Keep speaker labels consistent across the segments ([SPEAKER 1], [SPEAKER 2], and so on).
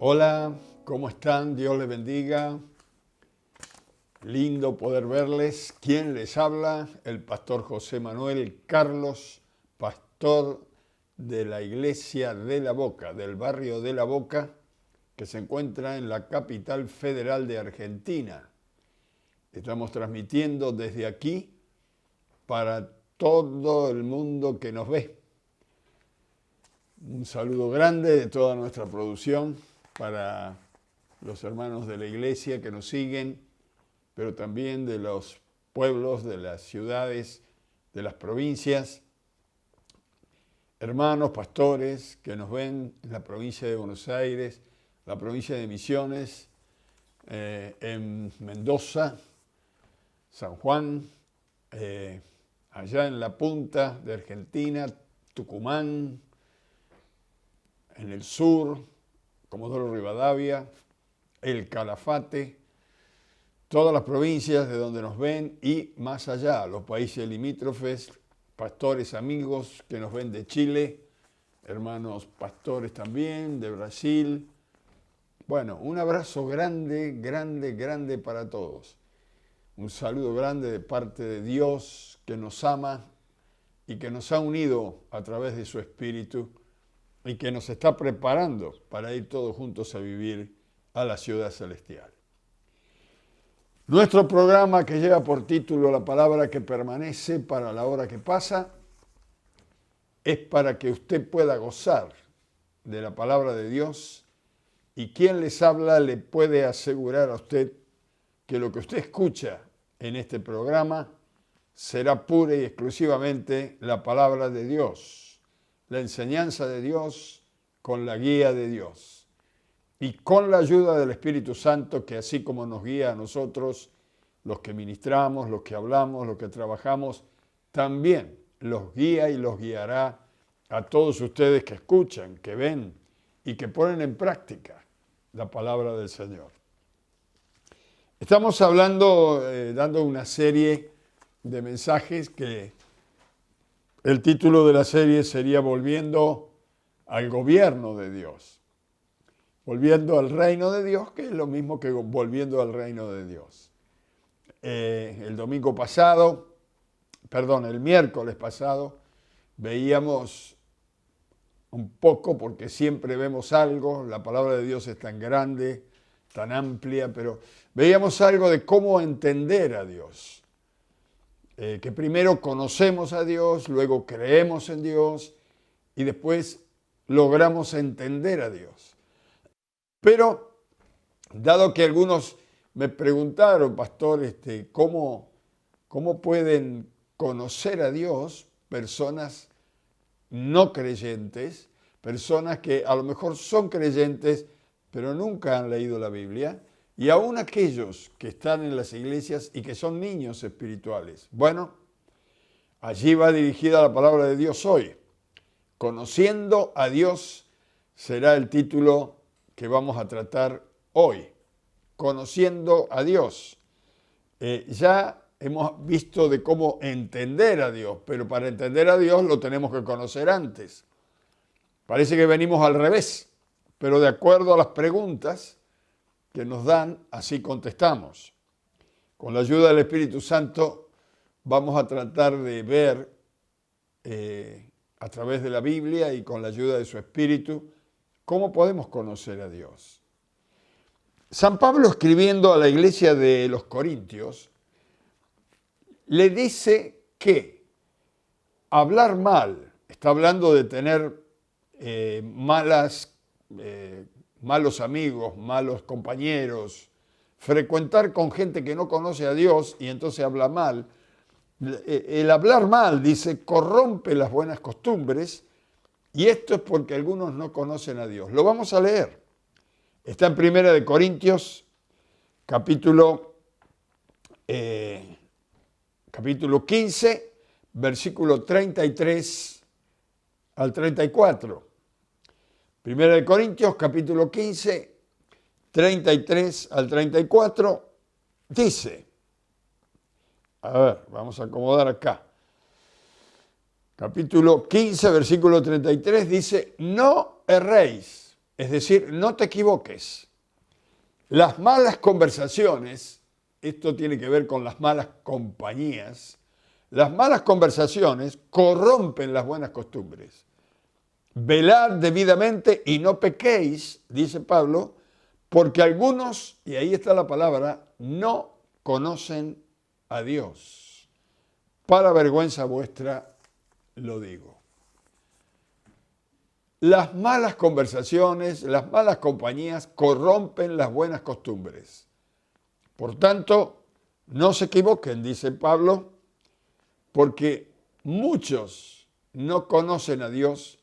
[SPEAKER 1] Hola, ¿cómo están? Dios les bendiga. Lindo poder verles. ¿Quién les habla? El pastor José Manuel Carlos, pastor de la iglesia de La Boca, del barrio de La Boca, que se encuentra en la capital federal de Argentina. Estamos transmitiendo desde aquí para todo el mundo que nos ve. Un saludo grande de toda nuestra producción para los hermanos de la iglesia que nos siguen, pero también de los pueblos, de las ciudades, de las provincias. Hermanos, pastores que nos ven en la provincia de Buenos Aires, la provincia de Misiones, en Mendoza, San Juan, allá en la punta de Argentina, Tucumán, en el sur, Comodoro Rivadavia, El Calafate, todas las provincias de donde nos ven y más allá, los países limítrofes, pastores amigos que nos ven de Chile, hermanos pastores también, de Brasil. Bueno, un abrazo grande, grande, grande para todos. Un saludo grande de parte de Dios que nos ama y que nos ha unido a través de su Espíritu y que nos está preparando para ir todos juntos a vivir a la ciudad celestial. Nuestro programa, que lleva por título La palabra que permanece para la hora que pasa, es para que usted pueda gozar de la palabra de Dios, y quien les habla le puede asegurar a usted que lo que usted escucha en este programa será pura y exclusivamente la palabra de Dios, la enseñanza de Dios con la guía de Dios y con la ayuda del Espíritu Santo, que así como nos guía a nosotros, los que ministramos, los que hablamos, los que trabajamos, también los guía y los guiará a todos ustedes que escuchan, que ven y que ponen en práctica la palabra del Señor. Estamos hablando, dando una serie de mensajes que el título de la serie sería Volviendo al gobierno de Dios. Volviendo al reino de Dios, que es lo mismo que volviendo al reino de Dios. El miércoles pasado, veíamos un poco, porque siempre vemos algo, la palabra de Dios es tan grande, tan amplia, pero veíamos algo de cómo entender a Dios. Que primero conocemos a Dios, luego creemos en Dios y después logramos entender a Dios. Pero, dado que algunos me preguntaron, pastor, ¿cómo pueden conocer a Dios personas no creyentes, personas que a lo mejor son creyentes, pero nunca han leído la Biblia, y aún aquellos que están en las iglesias y que son niños espirituales? Bueno, allí va dirigida la palabra de Dios hoy. Conociendo a Dios será el título que vamos a tratar hoy. Conociendo a Dios. Ya hemos visto de cómo entender a Dios, pero para entender a Dios lo tenemos que conocer antes. Parece que venimos al revés, pero de acuerdo a las preguntas que nos dan, así contestamos. Con la ayuda del Espíritu Santo vamos a tratar de ver a través de la Biblia y con la ayuda de su Espíritu cómo podemos conocer a Dios. San Pablo, escribiendo a la iglesia de los Corintios, le dice que hablar mal, está hablando de tener malos amigos, malos compañeros, frecuentar con gente que no conoce a Dios y entonces habla mal. El hablar mal, dice, corrompe las buenas costumbres, y esto es porque algunos no conocen a Dios. Lo vamos a leer. Está en 1 Corintios, capítulo 15, versículo 33 al 34. 1 Corintios, capítulo 15, 33 al 34, dice, a ver, vamos a acomodar acá. Capítulo 15, versículo 33 dice, no erréis, Es decir, no te equivoques. Las malas conversaciones, esto tiene que ver con las malas compañías, las malas conversaciones corrompen las buenas costumbres. Velad debidamente y no pequéis, dice Pablo, porque algunos, y ahí está la palabra, no conocen a Dios. Para vergüenza vuestra lo digo. Las malas conversaciones, las malas compañías corrompen las buenas costumbres. Por tanto, no se equivoquen, dice Pablo, porque muchos no conocen a Dios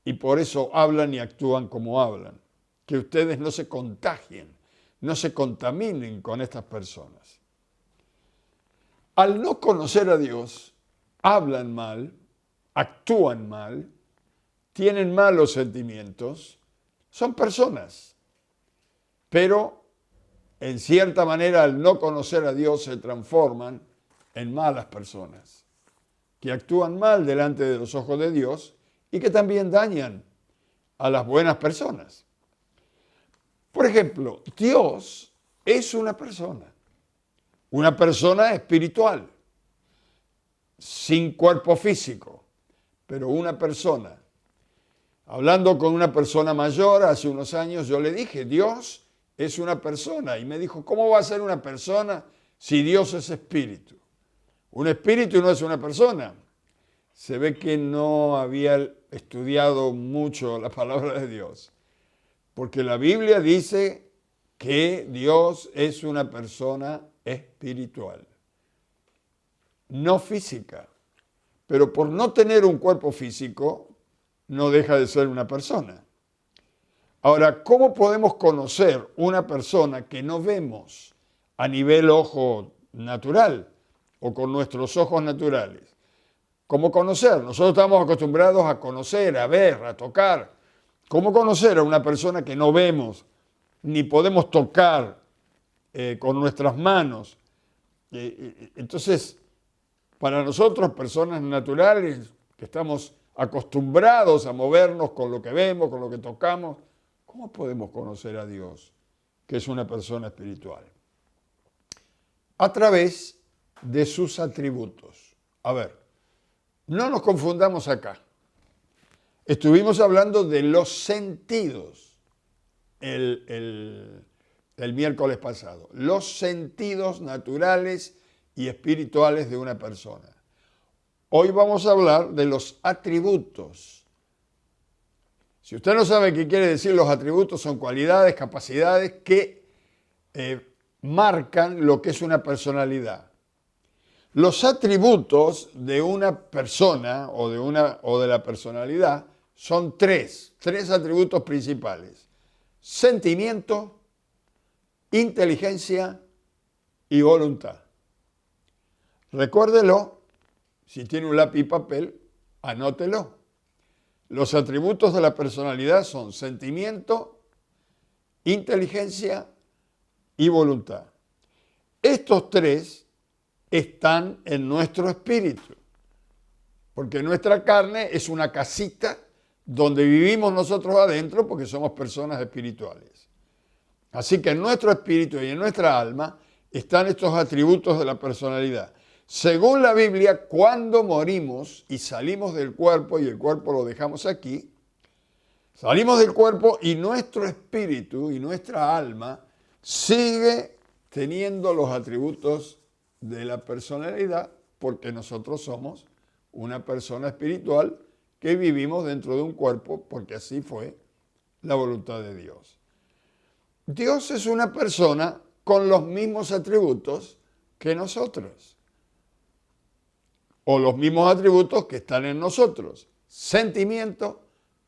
[SPEAKER 1] y por eso hablan y actúan como hablan. Que ustedes no se contagien, no se contaminen con estas personas. Al no conocer a Dios, hablan mal, actúan mal, tienen malos sentimientos, son personas, pero en cierta manera al no conocer a Dios se transforman en malas personas, que actúan mal delante de los ojos de Dios y que también dañan a las buenas personas. Por ejemplo, Dios es una persona espiritual, sin cuerpo físico, pero una persona. Hablando con una persona mayor hace unos años, yo le dije, Dios es una persona. Y me dijo, ¿cómo va a ser una persona si Dios es espíritu? Un espíritu no es una persona. Se ve que no había estudiado mucho la palabra de Dios. Porque la Biblia dice que Dios es una persona espiritual, no física. Pero por no tener un cuerpo físico, no deja de ser una persona. Ahora, ¿cómo podemos conocer una persona que no vemos a nivel ojo natural o con nuestros ojos naturales? ¿Cómo conocer? Nosotros estamos acostumbrados a conocer, a ver, a tocar. ¿Cómo conocer a una persona que no vemos ni podemos tocar con nuestras manos? Entonces, para nosotros, personas naturales, que estamos acostumbrados a movernos con lo que vemos, con lo que tocamos, ¿cómo podemos conocer a Dios, que es una persona espiritual? A través de sus atributos. A ver, no nos confundamos acá. Estuvimos hablando de los sentidos el miércoles pasado. Los sentidos naturales y espirituales de una persona. Hoy vamos a hablar de los atributos. Si usted no sabe qué quiere decir los atributos, son cualidades, capacidades que marcan lo que es una personalidad. Los atributos de una persona o de la personalidad son tres atributos principales: sentimiento, inteligencia y voluntad. Recuérdelo. Si tiene un lápiz y papel, anótelo. Los atributos de la personalidad son sentimiento, inteligencia y voluntad. Estos tres están en nuestro espíritu, porque nuestra carne es una casita donde vivimos nosotros adentro porque somos personas espirituales. Así que en nuestro espíritu y en nuestra alma están estos atributos de la personalidad. Según la Biblia, cuando morimos y salimos del cuerpo y el cuerpo lo dejamos aquí, salimos del cuerpo y nuestro espíritu y nuestra alma sigue teniendo los atributos de la personalidad porque nosotros somos una persona espiritual que vivimos dentro de un cuerpo porque así fue la voluntad de Dios. Dios es una persona con los mismos atributos que nosotros. O los mismos atributos que están en nosotros: sentimiento,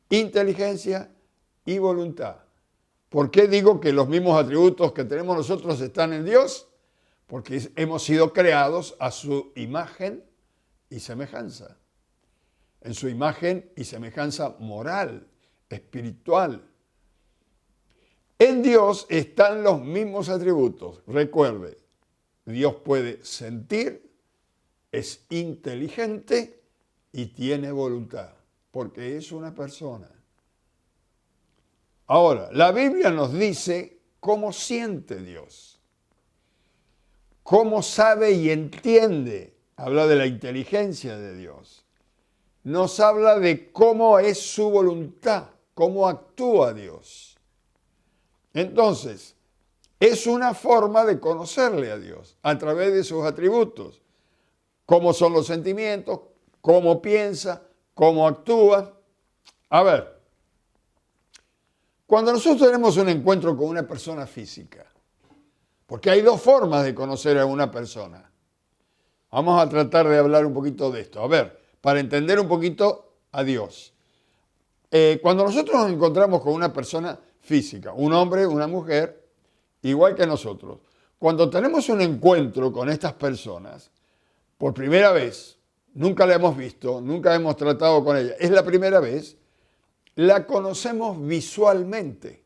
[SPEAKER 1] inteligencia y voluntad. ¿Por qué digo que los mismos atributos que tenemos nosotros están en Dios? Porque hemos sido creados a su imagen y semejanza. En su imagen y semejanza moral, espiritual. En Dios están los mismos atributos. Recuerde, Dios puede sentir, es inteligente y tiene voluntad, porque es una persona. Ahora, la Biblia nos dice cómo siente Dios, cómo sabe y entiende. Habla de la inteligencia de Dios. Nos habla de cómo es su voluntad, cómo actúa Dios. Entonces, es una forma de conocerle a Dios a través de sus atributos. Cómo son los sentimientos, cómo piensa, cómo actúa. A ver, cuando nosotros tenemos un encuentro con una persona física, porque hay dos formas de conocer a una persona. Vamos a tratar de hablar un poquito de esto. A ver, para entender un poquito a Dios. Cuando nosotros nos encontramos con una persona física, un hombre, una mujer, igual que nosotros, cuando tenemos un encuentro con estas personas, por primera vez, nunca la hemos visto, nunca hemos tratado con ella, es la primera vez, la conocemos visualmente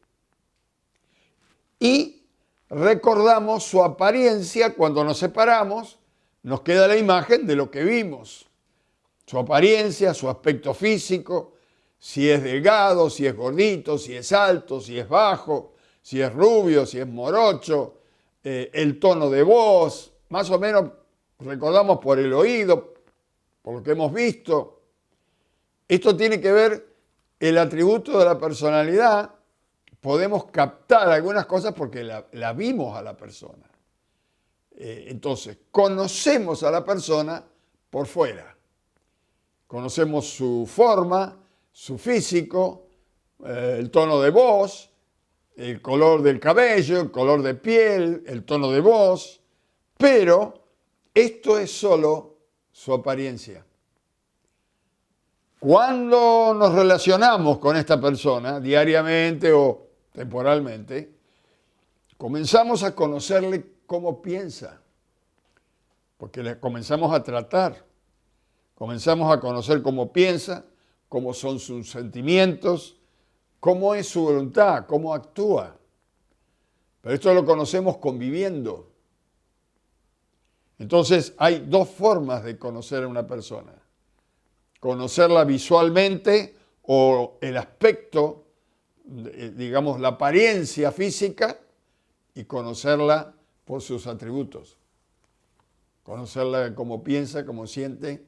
[SPEAKER 1] y recordamos su apariencia. Cuando nos separamos, nos queda la imagen de lo que vimos, su apariencia, su aspecto físico, si es delgado, si es gordito, si es alto, si es bajo, si es rubio, si es morocho, el tono de voz, más o menos recordamos por el oído, por lo que hemos visto. Esto tiene que ver el atributo de la personalidad. Podemos captar algunas cosas porque la vimos a la persona. Entonces, conocemos a la persona por fuera. Conocemos su forma, su físico, el tono de voz, el color del cabello, el color de piel, el tono de voz, pero esto es solo su apariencia. Cuando nos relacionamos con esta persona, diariamente o temporalmente, comenzamos a conocerle cómo piensa, porque le comenzamos a tratar, comenzamos a conocer cómo piensa, cómo son sus sentimientos, cómo es su voluntad, cómo actúa. Pero esto lo conocemos conviviendo. Entonces hay dos formas de conocer a una persona. Conocerla visualmente o el aspecto, digamos, la apariencia física, y conocerla por sus atributos. Conocerla cómo piensa, cómo siente.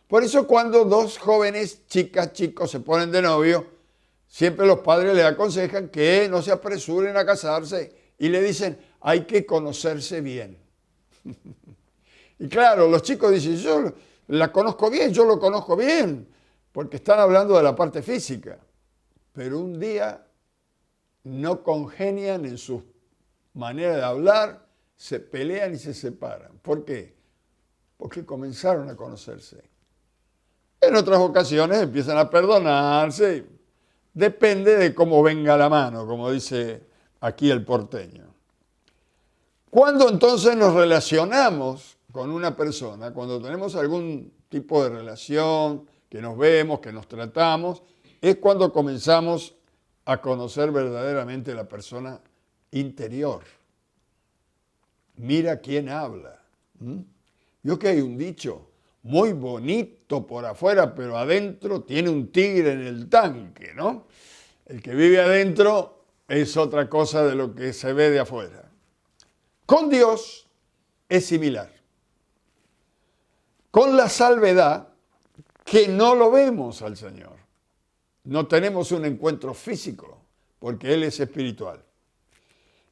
[SPEAKER 1] Por eso cuando dos jóvenes, chicas, chicos, se ponen de novio, siempre los padres les aconsejan que no se apresuren a casarse y le dicen, hay que conocerse bien. Y claro, los chicos dicen, yo la conozco bien, yo lo conozco bien, porque están hablando de la parte física. Pero un día no congenian en su manera de hablar, se pelean y se separan. ¿Por qué? Porque comenzaron a conocerse. En otras ocasiones empiezan a perdonarse. Depende de cómo venga la mano, como dice aquí el porteño. Cuando entonces nos relacionamos con una persona, cuando tenemos algún tipo de relación, que nos vemos, que nos tratamos, es cuando comenzamos a conocer verdaderamente la persona interior. Mira quién habla. Yo que hay un dicho, muy bonito por afuera, pero adentro tiene un tigre en el tanque, ¿no? El que vive adentro es otra cosa de lo que se ve de afuera. Con Dios es similar. Con la salvedad que no lo vemos al Señor. No tenemos un encuentro físico, porque Él es espiritual.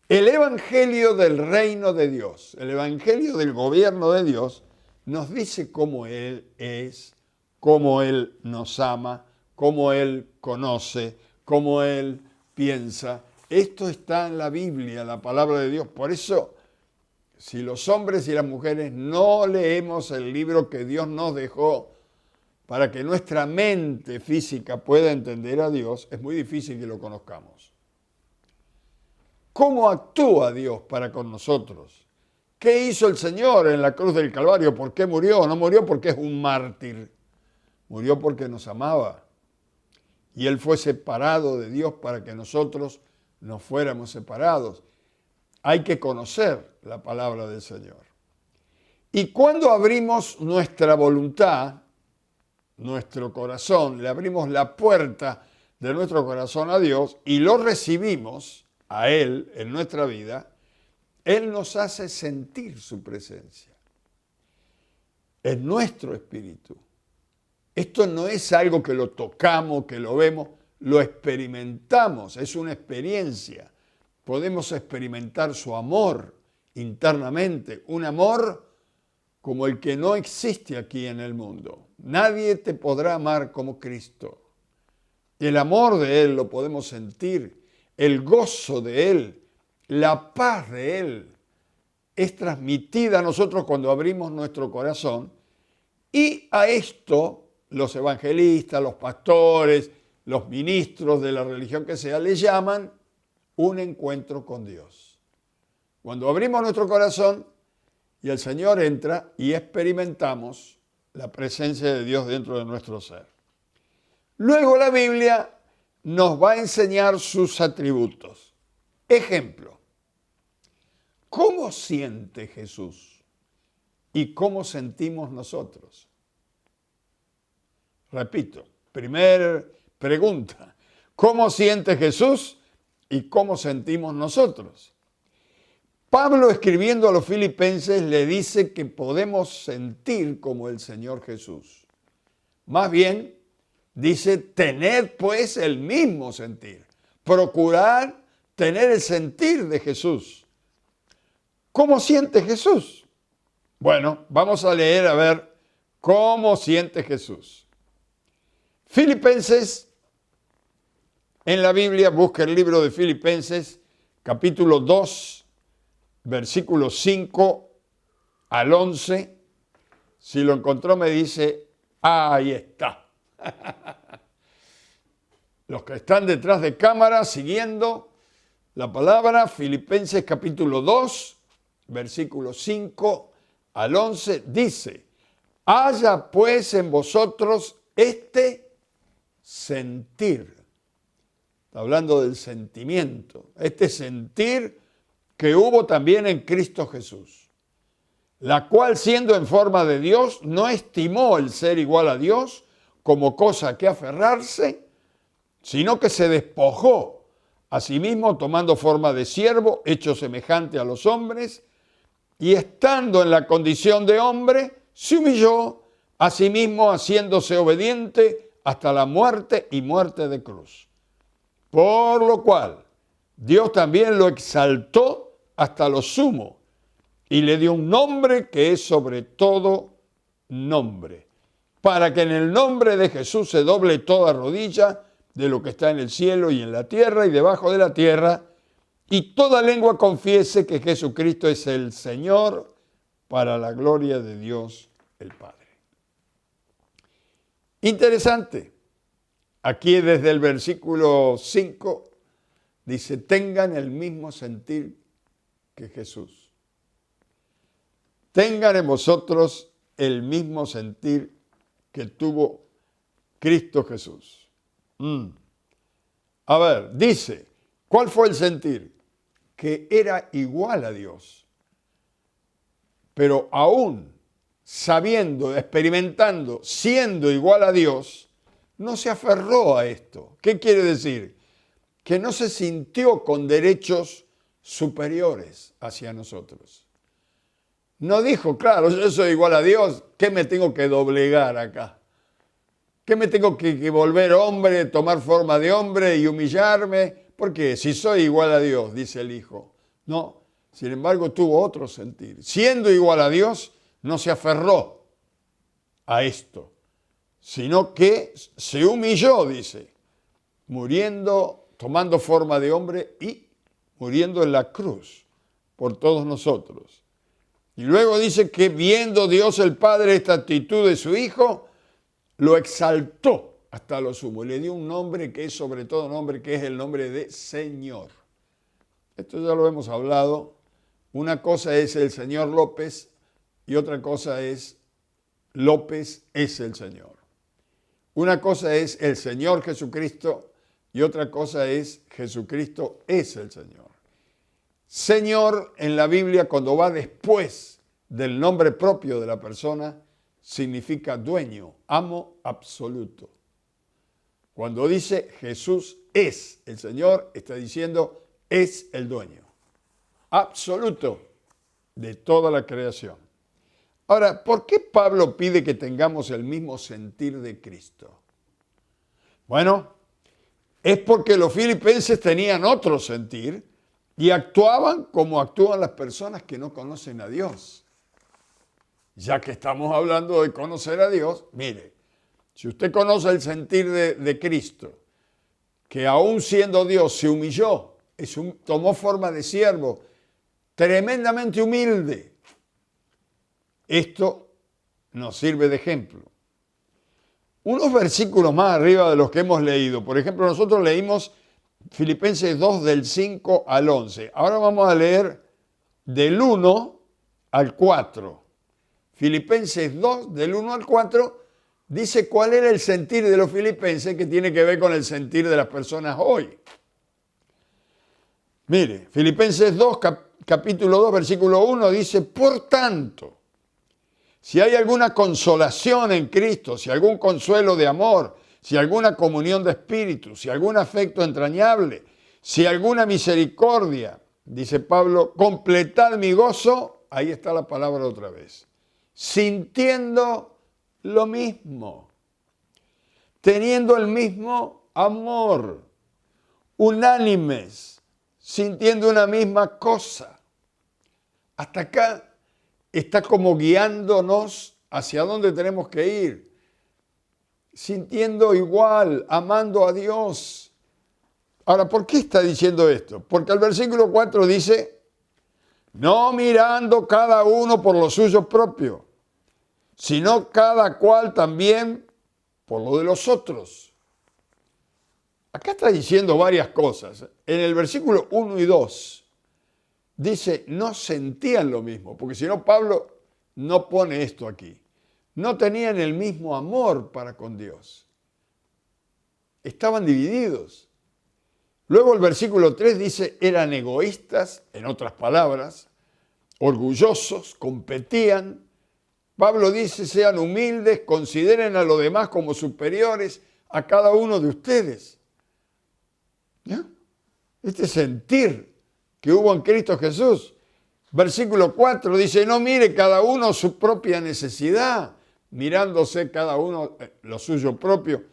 [SPEAKER 1] El evangelio del reino de Dios, el evangelio del gobierno de Dios, nos dice cómo Él es, cómo Él nos ama, cómo Él conoce, cómo Él piensa. Esto está en la Biblia, la palabra de Dios. Por eso, si los hombres y las mujeres no leemos el libro que Dios nos dejó para que nuestra mente física pueda entender a Dios, es muy difícil que lo conozcamos. ¿Cómo actúa Dios para con nosotros? ¿Qué hizo el Señor en la cruz del Calvario? ¿Por qué murió? No murió porque es un mártir. Murió porque nos amaba. Y Él fue separado de Dios para que nosotros no fuéramos separados. Hay que conocer la palabra del Señor. Y cuando abrimos nuestra voluntad, nuestro corazón, le abrimos la puerta de nuestro corazón a Dios y lo recibimos a Él en nuestra vida, Él nos hace sentir su presencia en nuestro espíritu. Esto no es algo que lo tocamos, que lo vemos, lo experimentamos, es una experiencia. Podemos experimentar su amor internamente, un amor como el que no existe aquí en el mundo. Nadie te podrá amar como Cristo. El amor de Él lo podemos sentir, el gozo de Él, la paz de Él es transmitida a nosotros cuando abrimos nuestro corazón, y a esto los evangelistas, los pastores, los ministros de la religión que sea, le llaman un encuentro con Dios. Cuando abrimos nuestro corazón y el Señor entra y experimentamos la presencia de Dios dentro de nuestro ser. Luego la Biblia nos va a enseñar sus atributos. Ejemplo, ¿cómo siente Jesús y cómo sentimos nosotros? Repito, primera pregunta, ¿cómo siente Jesús y cómo sentimos nosotros? Pablo, escribiendo a los filipenses, le dice que podemos sentir como el Señor Jesús. Más bien, dice, tened pues el mismo sentir. Procurar tener el sentir de Jesús. ¿Cómo siente Jesús? Bueno, vamos a leer a ver cómo siente Jesús. Filipenses, en la Biblia, busca el libro de Filipenses, capítulo 2, versículos 5 al 11. Si lo encontró me dice, ahí está. Los que están detrás de cámara siguiendo la palabra, Filipenses capítulo 2, versículos 5 al 11, dice, haya pues en vosotros este sentir. Está hablando del sentimiento, este sentir que hubo también en Cristo Jesús, la cual siendo en forma de Dios, no estimó el ser igual a Dios como cosa a que aferrarse, sino que se despojó a sí mismo tomando forma de siervo, hecho semejante a los hombres, y estando en la condición de hombre, se humilló a sí mismo haciéndose obediente hasta la muerte y muerte de cruz. Por lo cual, Dios también lo exaltó hasta lo sumo y le dio un nombre que es sobre todo nombre, para que en el nombre de Jesús se doble toda rodilla de lo que está en el cielo y en la tierra y debajo de la tierra, y toda lengua confiese que Jesucristo es el Señor, para la gloria de Dios el Padre. Interesante. Aquí desde el versículo 5 dice, tengan el mismo sentir que Jesús. Tengan en vosotros el mismo sentir que tuvo Cristo Jesús. A ver, dice, ¿cuál fue el sentir? Que era igual a Dios, pero aún sabiendo, experimentando, siendo igual a Dios, no se aferró a esto. ¿Qué quiere decir? Que no se sintió con derechos superiores hacia nosotros. No dijo, claro, yo soy igual a Dios, ¿qué me tengo que doblegar acá? ¿Qué me tengo que volver hombre, tomar forma de hombre y humillarme? Porque si soy igual a Dios, dice el Hijo. No, sin embargo tuvo otro sentir. Siendo igual a Dios, no se aferró a esto, sino que se humilló, dice, muriendo, tomando forma de hombre y muriendo en la cruz por todos nosotros. Y luego dice que viendo Dios el Padre esta actitud de su Hijo, lo exaltó hasta lo sumo. Le dio un nombre que es sobre todo nombre, que es el nombre de Señor. Esto ya lo hemos hablado. Una cosa es el señor López y otra cosa es López es el Señor. Una cosa es el Señor Jesucristo y otra cosa es Jesucristo es el Señor. Señor en la Biblia, cuando va después del nombre propio de la persona, significa dueño, amo absoluto. Cuando dice Jesús es, el Señor está diciendo es el dueño absoluto de toda la creación. Ahora, ¿por qué Pablo pide que tengamos el mismo sentir de Cristo? Bueno, es porque los filipenses tenían otro sentir y actuaban como actúan las personas que no conocen a Dios. Ya que estamos hablando de conocer a Dios, mire, si usted conoce el sentir de Cristo, que aún siendo Dios se humilló, tomó forma de siervo, tremendamente humilde, esto nos sirve de ejemplo. Unos versículos más arriba de los que hemos leído, por ejemplo, nosotros leímos Filipenses 2 del 5 al 11. Ahora vamos a leer del 1 al 4. Filipenses 2 del 1 al 4 dice cuál era el sentir de los filipenses que tiene que ver con el sentir de las personas hoy. Mire, Filipenses 2, capítulo 2, versículo 1 dice, por tanto, si hay alguna consolación en Cristo, si algún consuelo de amor, si alguna comunión de espíritu, si algún afecto entrañable, si alguna misericordia, dice Pablo, completad mi gozo, ahí está la palabra otra vez, sintiendo lo mismo, teniendo el mismo amor, unánimes, sintiendo una misma cosa. Hasta acá está como guiándonos hacia dónde tenemos que ir, sintiendo igual, amando a Dios. Ahora, ¿por qué está diciendo esto? Porque el versículo 4 dice, no mirando cada uno por lo suyo propio, sino cada cual también por lo de los otros. Acá está diciendo varias cosas. En el versículo 1 y 2 dice, no sentían lo mismo, porque si no Pablo no pone esto aquí. No tenían el mismo amor para con Dios. Estaban divididos. Luego el versículo 3 dice, eran egoístas, en otras palabras, orgullosos, competían. Pablo dice, sean humildes, consideren a los demás como superiores a cada uno de ustedes. ¿Ya? Este sentir que hubo en Cristo Jesús. Versículo 4 dice, no mire cada uno su propia necesidad, mirándose cada uno lo suyo propio,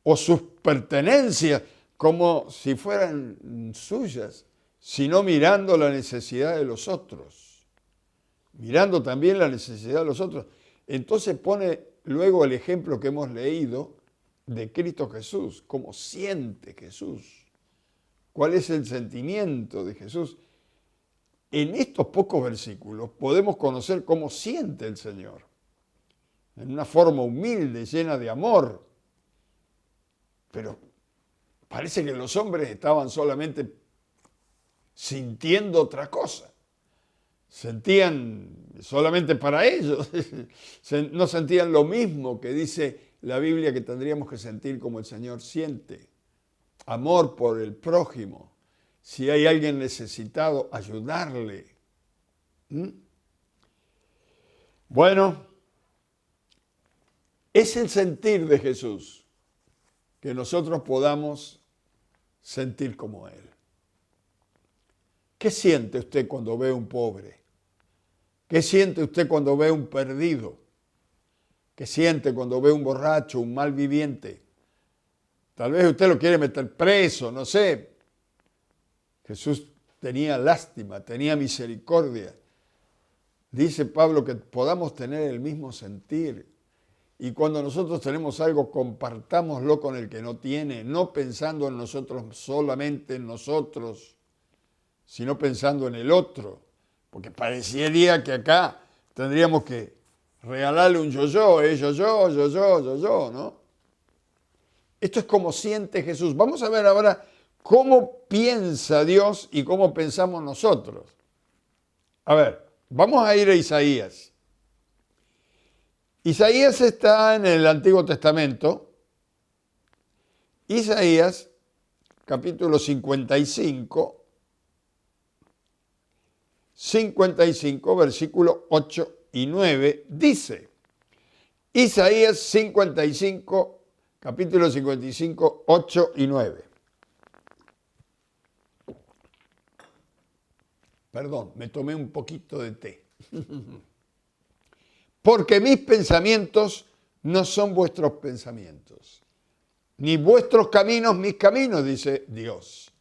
[SPEAKER 1] o sus pertenencias como si fueran suyas, sino mirando la necesidad de los otros. Mirando también la necesidad de los otros. Entonces pone luego el ejemplo que hemos leído de Cristo Jesús, cómo siente Jesús. ¿Cuál es el sentimiento de Jesús? En estos pocos versículos podemos conocer cómo siente el Señor. En una forma humilde, llena de amor. Pero parece que los hombres estaban solamente sintiendo otra cosa. Sentían solamente para ellos. No sentían lo mismo que dice la Biblia que tendríamos que sentir como el Señor siente. Amor por el prójimo. Si hay alguien necesitado, ayudarle. Bueno, es el sentir de Jesús que nosotros podamos sentir como Él. ¿Qué siente usted cuando ve un pobre? ¿Qué siente usted cuando ve un perdido? ¿Qué siente cuando ve un borracho, un mal viviente? Tal vez usted lo quiere meter preso, no sé. Jesús tenía lástima, tenía misericordia. Dice Pablo que podamos tener el mismo sentir. Y cuando nosotros tenemos algo, compartámoslo con el que no tiene, no pensando en nosotros, solamente en nosotros, sino pensando en el otro. Porque parecería que acá tendríamos que regalarle un yo-yo, yo-yo, ¿no? Esto es como siente Jesús. Vamos a ver ahora cómo piensa Dios y cómo pensamos nosotros. A ver, vamos a ir a Isaías. Isaías está en el Antiguo Testamento. Isaías, capítulo 55, versículos 8 y 9, dice, Isaías 55, capítulo 55, 8 y 9. Perdón, me tomé un poquito de té. Porque mis pensamientos no son vuestros pensamientos, ni vuestros caminos mis caminos, dice Dios.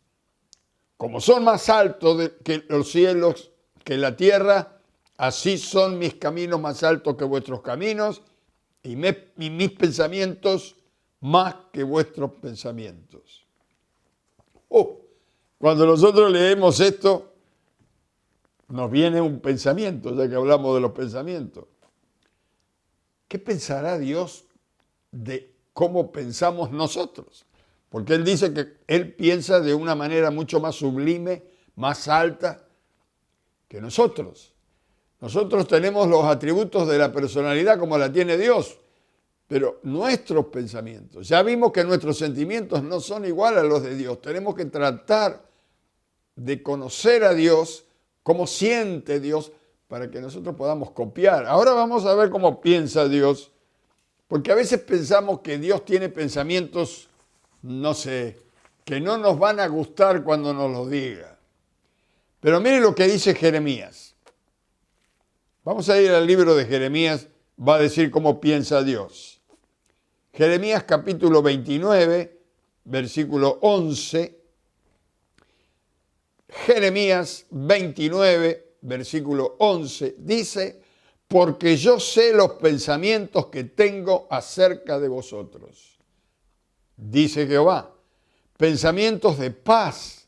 [SPEAKER 1] Como son más altos que los cielos, que la tierra, así son mis caminos más altos que vuestros caminos, y mis pensamientos más que vuestros pensamientos. Cuando nosotros leemos esto, nos viene un pensamiento, ya que hablamos de los pensamientos. ¿Qué pensará Dios de cómo pensamos nosotros? Porque Él dice que Él piensa de una manera mucho más sublime, más alta que nosotros. Nosotros tenemos los atributos de la personalidad como la tiene Dios, pero nuestros pensamientos, ya vimos que nuestros sentimientos no son iguales a los de Dios. Tenemos que tratar de conocer a Dios, cómo siente Dios, para que nosotros podamos copiar. Ahora vamos a ver cómo piensa Dios, porque a veces pensamos que Dios tiene pensamientos, no sé, que no nos van a gustar cuando nos los diga. Pero mire lo que dice Jeremías. Vamos a ir al libro de Jeremías, va a decir cómo piensa Dios. Jeremías capítulo 29, versículo 11. Jeremías 29, versículo 11, dice: porque yo sé los pensamientos que tengo acerca de vosotros, dice Jehová, pensamientos de paz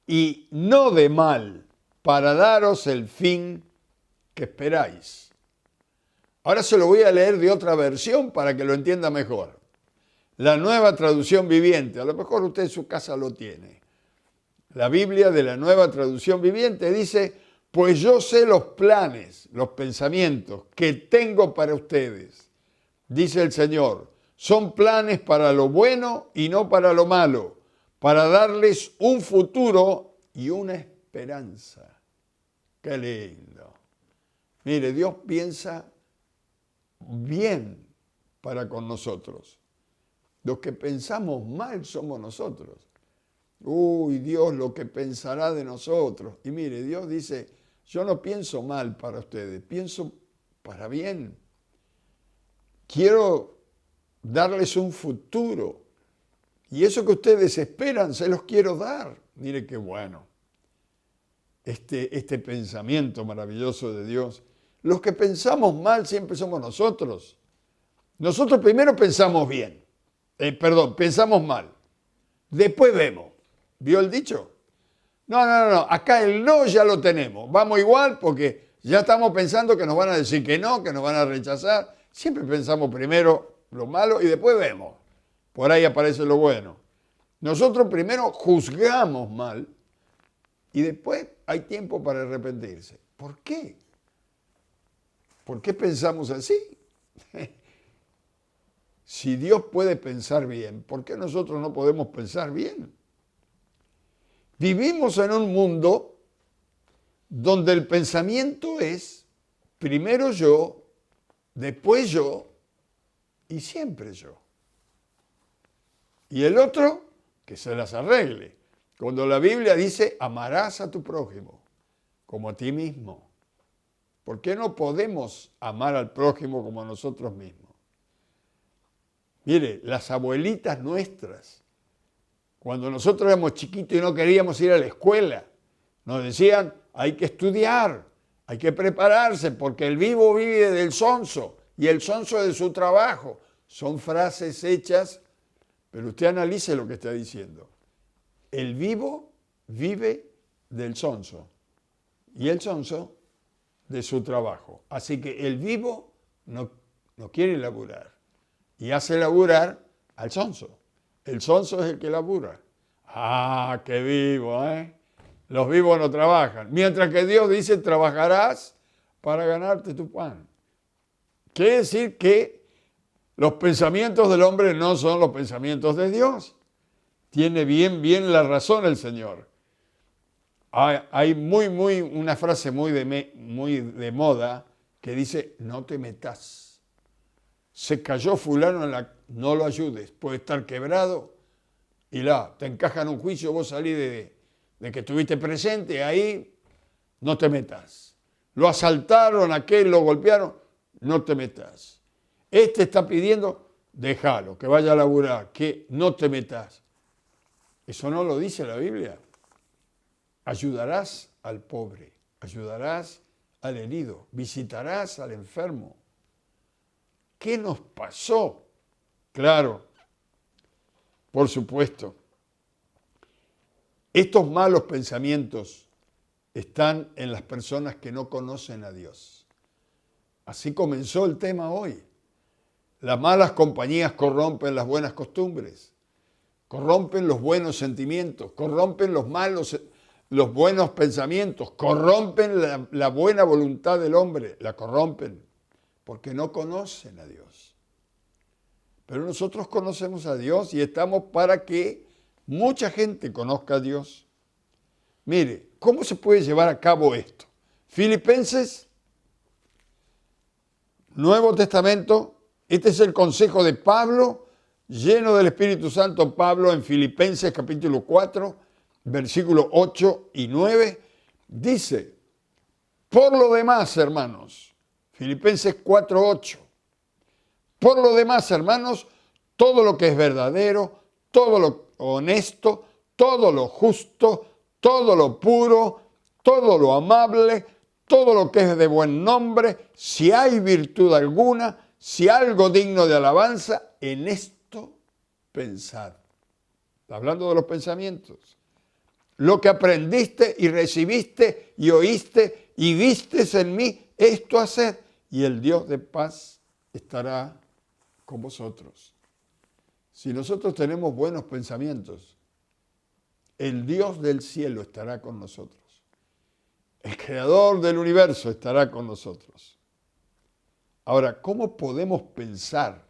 [SPEAKER 1] y no de mal, para daros el fin que esperáis. Ahora se lo voy a leer de otra versión para que lo entienda mejor. La Nueva Traducción Viviente, a lo mejor usted en su casa lo tiene. La Biblia de la Nueva Traducción Viviente dice: pues yo sé los planes, los pensamientos que tengo para ustedes, dice el Señor. Son planes para lo bueno y no para lo malo, para darles un futuro y una esperanza. ¡Qué lindo! Mire, Dios piensa bien para con nosotros. Los que pensamos mal somos nosotros. Uy, Dios, lo que pensará de nosotros. Y mire, Dios dice: yo no pienso mal para ustedes, pienso para bien. Quiero darles un futuro. Y eso que ustedes esperan, se los quiero dar. Mire qué bueno. Este pensamiento maravilloso de Dios. Los que pensamos mal siempre somos nosotros. Nosotros primero pensamos bien. Pensamos mal. Después vemos. ¿Vio el dicho? No. Acá el no ya lo tenemos. Vamos igual porque ya estamos pensando que nos van a decir que no, que nos van a rechazar. Siempre pensamos primero lo malo y después vemos. Por ahí aparece lo bueno. Nosotros primero juzgamos mal y después hay tiempo para arrepentirse. ¿Por qué? ¿Por qué pensamos así? Si Dios puede pensar bien, ¿por qué nosotros no podemos pensar bien? Vivimos en un mundo donde el pensamiento es primero yo, después yo y siempre yo. Y el otro, que se las arregle. Cuando la Biblia dice: amarás a tu prójimo como a ti mismo. ¿Por qué no podemos amar al prójimo como a nosotros mismos? Mire, las abuelitas nuestras, cuando nosotros éramos chiquitos y no queríamos ir a la escuela, nos decían: hay que estudiar, hay que prepararse, porque el vivo vive del sonso y el sonso de su trabajo. Son frases hechas, pero usted analice lo que está diciendo. El vivo vive del sonso y el sonso de su trabajo. Así que el vivo no quiere laburar y hace laburar al sonso. El sonso es el que labura. ¡Ah, qué vivo, eh! Los vivos no trabajan. Mientras que Dios dice: trabajarás para ganarte tu pan. Quiere decir que los pensamientos del hombre no son los pensamientos de Dios. Tiene bien la razón el Señor. Hay una frase muy de moda que dice: no te metas. se cayó fulano no lo ayudes, puede estar quebrado y te encajan un juicio, vos salís de que estuviste presente, ahí no te metas. Lo asaltaron, aquel lo golpearon, no te metas. Este está pidiendo, déjalo, que vaya a laburar, que no te metas. Eso no lo dice la Biblia. Ayudarás al pobre, ayudarás al herido, visitarás al enfermo. ¿Qué nos pasó? Claro, por supuesto. Estos malos pensamientos están en las personas que no conocen a Dios. Así comenzó el tema hoy. Las malas compañías corrompen las buenas costumbres, corrompen los buenos sentimientos, corrompen los buenos pensamientos, corrompen la buena voluntad del hombre, la corrompen porque no conocen a Dios. Pero nosotros conocemos a Dios y estamos para que mucha gente conozca a Dios. Mire, ¿cómo se puede llevar a cabo esto? Filipenses, Nuevo Testamento, este es el consejo de Pablo, lleno del Espíritu Santo. Pablo en Filipenses capítulo 4, versículos 8 y 9, dice, por lo demás, hermanos, Filipenses 4, 8, por lo demás, hermanos, todo lo que es verdadero, todo lo honesto, todo lo justo, todo lo puro, todo lo amable, todo lo que es de buen nombre, si hay virtud alguna, si algo digno de alabanza, en esto pensad. Hablando de los pensamientos. Lo que aprendiste y recibiste y oíste y vistes en mí, esto haced, y el Dios de paz estará con vosotros. Si nosotros tenemos buenos pensamientos, el Dios del cielo estará con nosotros. El creador del universo estará con nosotros. Ahora, ¿cómo podemos pensar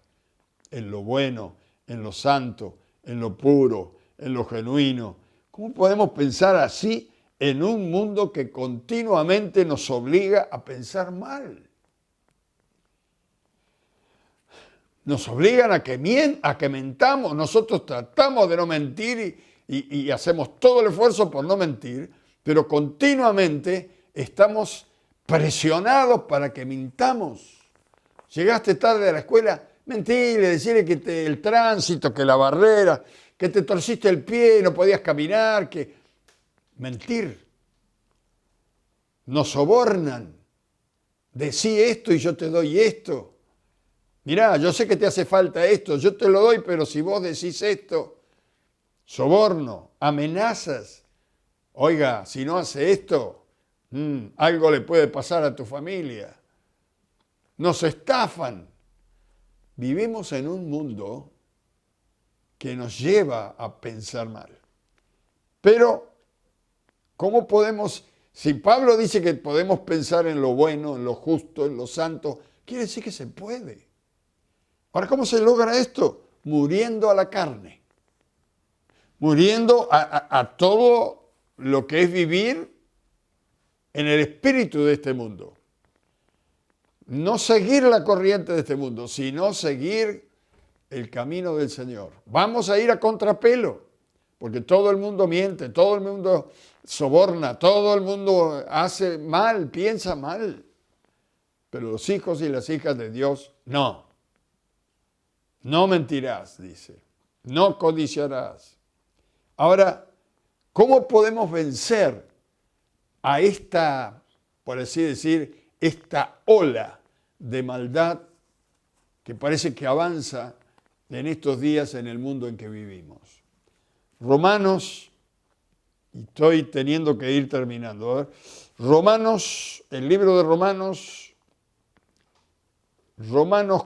[SPEAKER 1] en lo bueno, en lo santo, en lo puro, en lo genuino? ¿Cómo podemos pensar así en un mundo que continuamente nos obliga a pensar mal? Nos obligan a que mentamos. Nosotros tratamos de no mentir y hacemos todo el esfuerzo por no mentir, pero continuamente estamos presionados para que mintamos. Llegaste tarde a la escuela, mentirle, decirle que el tránsito, que la barrera, que te torciste el pie y no podías caminar, que mentir. Nos sobornan. Decí esto y yo te doy esto. Mirá, yo sé que te hace falta esto, yo te lo doy, pero si vos decís esto, soborno, amenazas. Oiga, si no hace esto, algo le puede pasar a tu familia. Nos estafan. Vivimos en un mundo que nos lleva a pensar mal. Pero, ¿cómo podemos? Si Pablo dice que podemos pensar en lo bueno, en lo justo, en lo santo, quiere decir que se puede. Ahora, ¿cómo se logra esto? Muriendo a la carne. Muriendo a todo lo que es vivir en el espíritu de este mundo. No seguir la corriente de este mundo, sino seguir el camino del Señor. Vamos a ir a contrapelo, porque todo el mundo miente, todo el mundo soborna, todo el mundo hace mal, piensa mal. Pero los hijos y las hijas de Dios, no. No mentirás, dice. No codiciarás. Ahora, ¿cómo podemos vencer a esta, por así decir, esta ola de maldad que parece que avanza en estos días en el mundo en que vivimos? Romanos, y estoy teniendo que ir terminando. A ver, Romanos, el libro de Romanos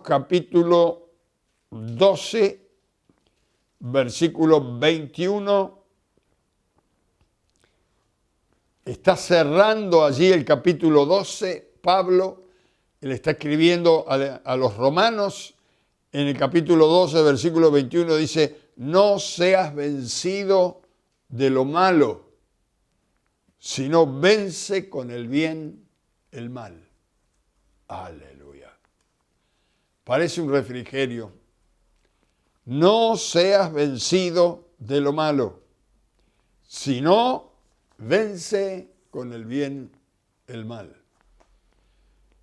[SPEAKER 1] capítulo 12, versículo 21, está cerrando allí el capítulo 12, Pablo, él está escribiendo a los romanos, en el capítulo 12, versículo 21, dice, no seas vencido de lo malo, sino vence con el bien el mal. Aleluya. parece un refrigerio. No seas vencido de lo malo, sino vence con el bien el mal.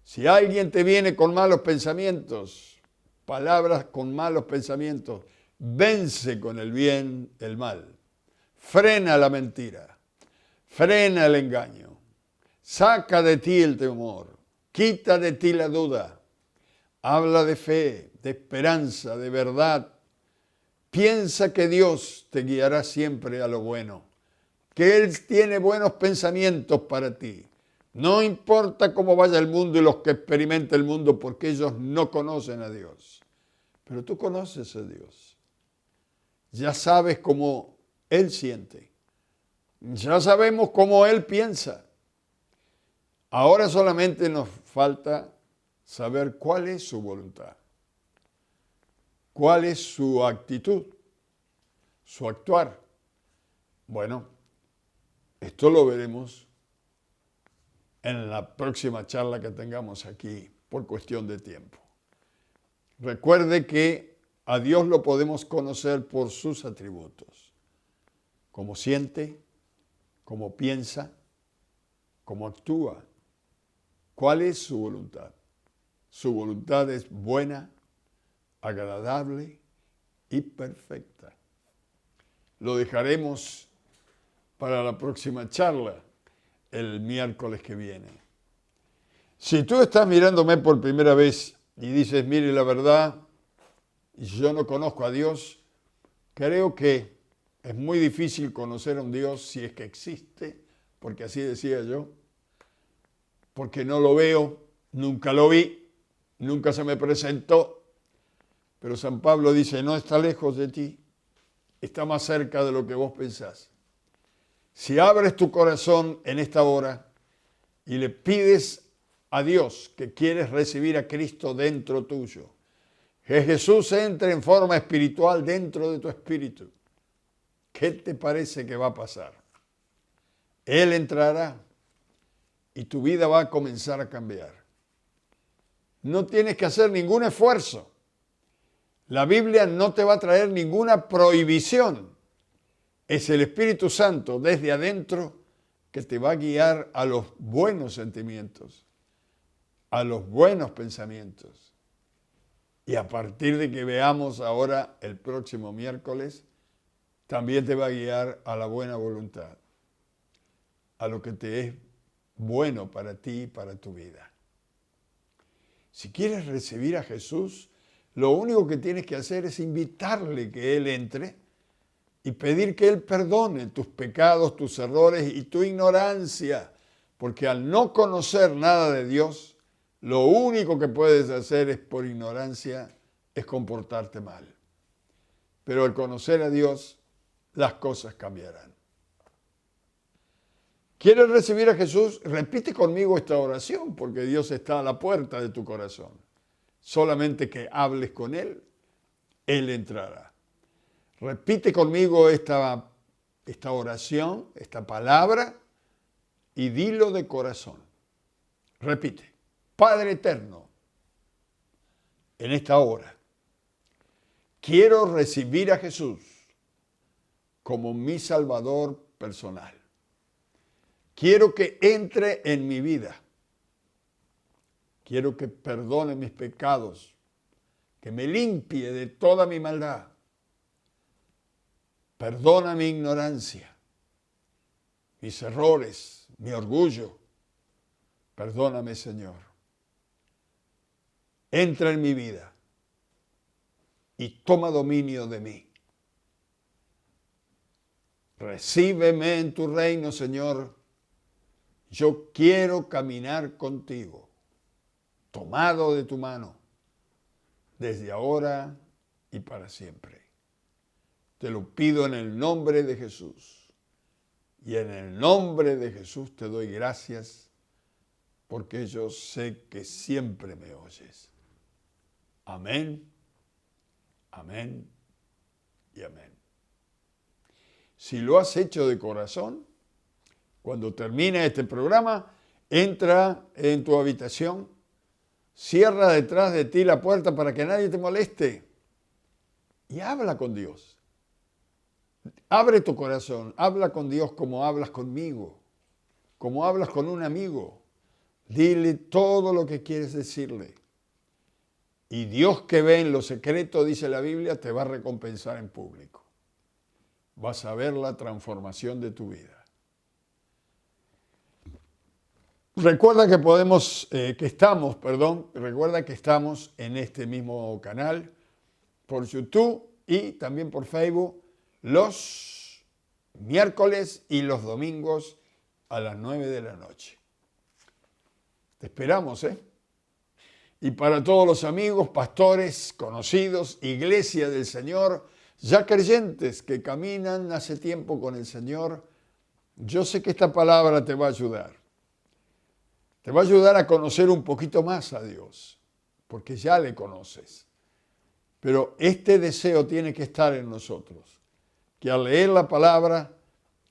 [SPEAKER 1] Si alguien te viene con malos pensamientos, palabras con malos pensamientos, vence con el bien el mal. Frena la mentira, frena el engaño, saca de ti el temor, quita de ti la duda, habla de fe, de esperanza, de verdad. Piensa que Dios te guiará siempre a lo bueno, que Él tiene buenos pensamientos para ti. No importa cómo vaya el mundo y los que experimenta el mundo, porque ellos no conocen a Dios. Pero tú conoces a Dios. Ya sabes cómo Él siente. Ya sabemos cómo Él piensa. Ahora solamente nos falta saber cuál es su voluntad. ¿Cuál es su actitud? Su actuar. Bueno, esto lo veremos en la próxima charla que tengamos aquí, por cuestión de tiempo. Recuerde que a Dios lo podemos conocer por sus atributos. Cómo siente, cómo piensa, cómo actúa. ¿Cuál es su voluntad? Su voluntad es buena, agradable y perfecta. Lo dejaremos para la próxima charla, el miércoles que viene. Si tú estás mirándome por primera vez y dices, mire, la verdad, yo no conozco a Dios, creo que es muy difícil conocer a un Dios si es que existe, porque así decía yo, porque no lo veo, nunca lo vi, nunca se me presentó, pero San Pablo dice, no está lejos de ti, está más cerca de lo que vos pensás. Si abres tu corazón en esta hora y le pides a Dios que quieres recibir a Cristo dentro tuyo, que Jesús entre en forma espiritual dentro de tu espíritu, ¿qué te parece que va a pasar? Él entrará y tu vida va a comenzar a cambiar. No tienes que hacer ningún esfuerzo. La Biblia no te va a traer ninguna prohibición. Es el Espíritu Santo desde adentro que te va a guiar a los buenos sentimientos, a los buenos pensamientos. Y a partir de que veamos ahora el próximo miércoles, también te va a guiar a la buena voluntad, a lo que te es bueno para ti y para tu vida. Si quieres recibir a Jesús, lo único que tienes que hacer es invitarle que Él entre y pedir que Él perdone tus pecados, tus errores y tu ignorancia, porque al no conocer nada de Dios, lo único que puedes hacer es por ignorancia, es comportarte mal. Pero al conocer a Dios, las cosas cambiarán. ¿Quieres recibir a Jesús? Repite conmigo esta oración, porque Dios está a la puerta de tu corazón. Solamente que hables con Él, Él entrará. Repite conmigo esta oración, esta palabra, y dilo de corazón. Repite. Padre eterno, en esta hora, quiero recibir a Jesús como mi Salvador personal. Quiero que entre en mi vida. Quiero que perdone mis pecados, que me limpie de toda mi maldad. Perdona mi ignorancia, mis errores, mi orgullo. Perdóname, Señor. Entra en mi vida y toma dominio de mí. Recíbeme en tu reino, Señor. Yo quiero caminar contigo, tomado de tu mano, desde ahora y para siempre. Te lo pido en el nombre de Jesús. Y en el nombre de Jesús te doy gracias, porque yo sé que siempre me oyes. Amén, amén y amén. Si lo has hecho de corazón, cuando termine este programa, entra en tu habitación, Cierra detrás de ti la puerta para que nadie te moleste y habla con Dios. Abre tu corazón, habla con Dios como hablas conmigo, como hablas con un amigo. Dile todo lo que quieres decirle. Y Dios que ve en lo secreto, dice la Biblia, te va a recompensar en público. Vas a ver la transformación de tu vida. Recuerda que estamos en este mismo canal por YouTube y también por Facebook los miércoles y los domingos a las 9 de la noche. Te esperamos, ¿eh? Y para todos los amigos, pastores, conocidos, iglesia del Señor, ya creyentes que caminan hace tiempo con el Señor, yo sé que esta palabra te va a ayudar. Te va a ayudar a conocer un poquito más a Dios, porque ya le conoces. Pero este deseo tiene que estar en nosotros, que al leer la palabra,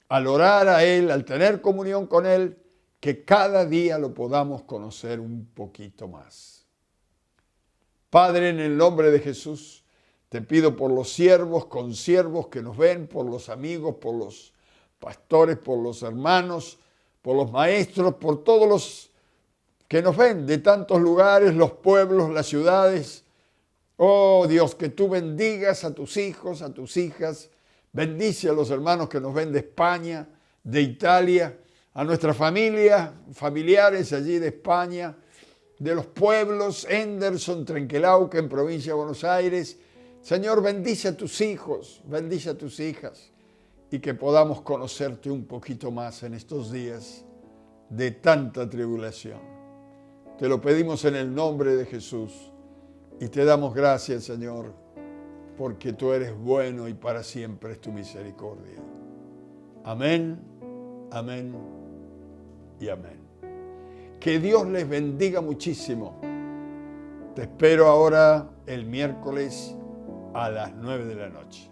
[SPEAKER 1] al orar a Él, al tener comunión con Él, que cada día lo podamos conocer un poquito más. Padre, en el nombre de Jesús, te pido por los siervos, consiervos que nos ven, por los amigos, por los pastores, por los hermanos, por los maestros, por todos los que nos ven de tantos lugares, los pueblos, las ciudades. Oh Dios, que tú bendigas a tus hijos, a tus hijas. Bendice a los hermanos que nos ven de España, de Italia, a nuestra familia, familiares allí de España, de los pueblos, Henderson, Trenquelauquen, en provincia de Buenos Aires. Señor, bendice a tus hijos, bendice a tus hijas y que podamos conocerte un poquito más en estos días de tanta tribulación. Te lo pedimos en el nombre de Jesús y te damos gracias, Señor, porque tú eres bueno y para siempre es tu misericordia. Amén, amén y amén. Que Dios les bendiga muchísimo. Te espero ahora el miércoles a las 9 de la noche.